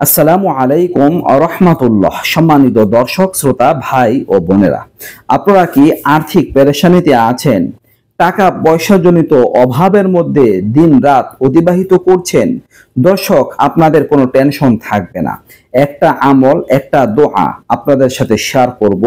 আসসালামু আলাইকুম রহমাতুল্লাহ। সম্মানিত দর্শক শ্রোতা ভাই ও বোনেরা, আপনারা কি আর্থিক পেরেশানিতে আছেন? টাকা পয়সা জনিত অভাবের মধ্যে দিন রাত অতিবাহিত করছেন? দর্শক, আপনাদের কোনো টেনশন থাকবে না। একটা আমল, একটা দোয়া আপনাদের সাথে শেয়ার করব।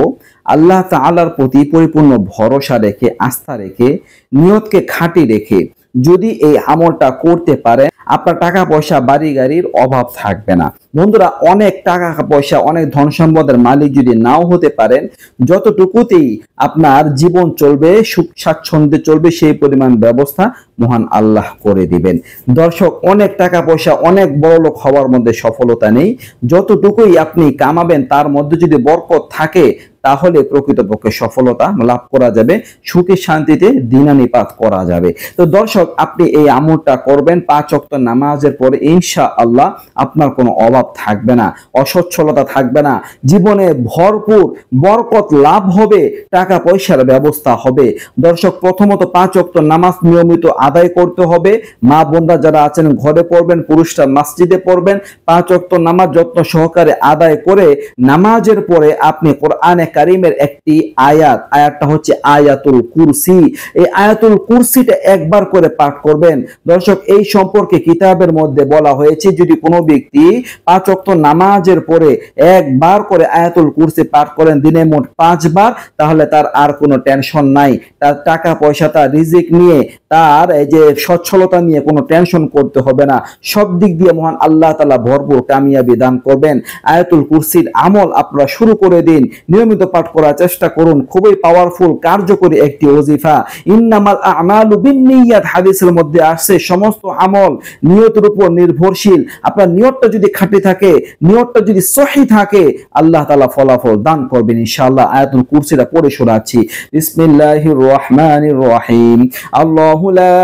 আল্লাহ তাআলার প্রতি পরিপূর্ণ ভরসা রেখে, আস্থা রেখে, নিয়তকে খাঁটি রেখে যদি এই আমলটা করতে পারেন, আপনার টাকা পয়সা বাড়ি গাড়ির অভাব থাকবে না। বন্ধুরা, অনেক টাকা পয়সা, অনেক ধন সম্পদের মালিক যদি নাও হতে পারেন, যতটুকুতেই আপনার জীবন চলবে, সুখ স্বাচ্ছন্দ্যে চলবে, সেই পরিমাণ ব্যবস্থা মহান আল্লাহ করে দিবেন। দর্শক, অনেক টাকা পয়সা, অনেক বড় লোক হওয়ার মধ্যে সফলতা নেই। যতটুকুই আপনি কামাবেন তার মধ্যে যদি বরকত থাকে, তাহলে প্রকৃতপক্ষে সফলতা লাভ করা যাবে, সুখে শান্তিতে দিনানিপাত করা যাবে। তো দর্শক, আপনি এই আমলটা করবেন 5 ওয়াক্ত নামাজের পরে, ইনশাআল্লাহ আপনার কোনো অভাব থাকবে না, অসচ্ছলতা থাকবে না, জীবনে ভরপুর বরকত লাভ হবে, টাকা পয়সার ব্যবস্থা হবে। দর্শক, প্রথমত 5 ওয়াক্ত নামাজ নিয়মিত আদায় করতে হবে। মা বোনরা যারা আছেন ঘরে পড়বেন, পুরুষরা মসজিদে পড়বেন। 5 ওয়াক্ত নামাজ যত্ন সহকারে আদায় করে নামাজের পরে আপনি কোরআনে কারীমের একটি আয়াতটা হচ্ছে আয়াতুল কুরসি। এই আয়াতুল কুরসিটা একবার করে পাঠ করবেন। দর্শক, এই সম্পর্কে কিতাবের মধ্যে বলা হয়েছে, যদি কোনো ব্যক্তি 5 ওয়াক্ত নামাজের পরে একবার করে আয়াতুল কুরসি পাঠ করেন, দিনে মোট 5 বার, তাহলে তার আর কোনো টেনশন নাই। তার টাকা পয়সা, তার রিজিক নিয়ে, তার এই যে সচ্ছলতা নিয়ে কোনো টেনশন করতে হবে না। সব দিক দিয়ে মহান আল্লাহ তাআলা ভরপুর কামিয়াবি দান করবেন। আয়াতুল কুরসির আমল আপনারা শুরু করে দিন, নিয়মিত পাঠ করার চেষ্টা করুন। খুবই পাওয়ারফুল, কার্যকরী একটি ওজিফা। ইন্নামাল আমালু বিন্নিয়াত, হাদিসের মধ্যে আসছে সমস্ত আমল নিয়তের উপর নির্ভরশীল। আপনার নিয়তটা যদি খাঁটি থাকে, নিয়তটা যদি সহি থাকে, আল্লাহ তাআলা ফলাফল দান করবেন ইনশাআল্লাহ। আয়াতুল কুরসিটা পড়ে শোনাচ্ছি। বিসমিল্লাহির রহমানির রহিম। আল্লাহু লা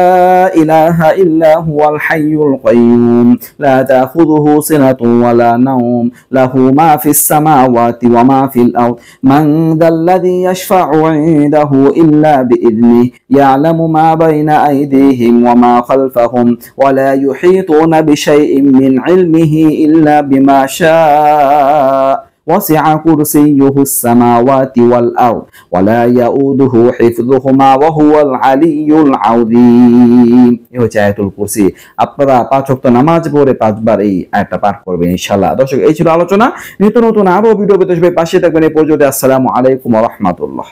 ইলাহা ইল্লা হুয়াল হাইয়ুল কাইয়্যুম লা তাখুযুহু সিনাতুন ওয়ালা নাওম লাহু মা ফিস সামাওয়াতি ওয়া মা ফিল আরদ মান যাল্লাযী ইয়াশফা'ু 'ইনদাহু ইল্লা বিইذনিহি ইয়ালামু মা বাইনা আইদিহিম ওয়া মা খালফাহুম ওয়া লা ইউহীতুনা বিশাইইন মিন 'ইলমিহি ইল্লা বিমা শা'a وسع كرسيه السماوات والأرض ولا يؤوده حفظهما وهو العلي العظيم। এই হচ্ছে আয়াতুল কুরসি। আপনারা 5 ওয়াক্ত নামাজ পড়ে 5 বার এই আয়াতটা পাঠ করবেন ইনশাআল্লাহ। দর্শক, এই ছিল আলোচনা। নিত্য নতুন আরো ভিডিও পেতে পাশে থাকবেন। এই পর্যন্ত আসসালামু আলাইকুম ওয়া রাহমাতুল্লাহ।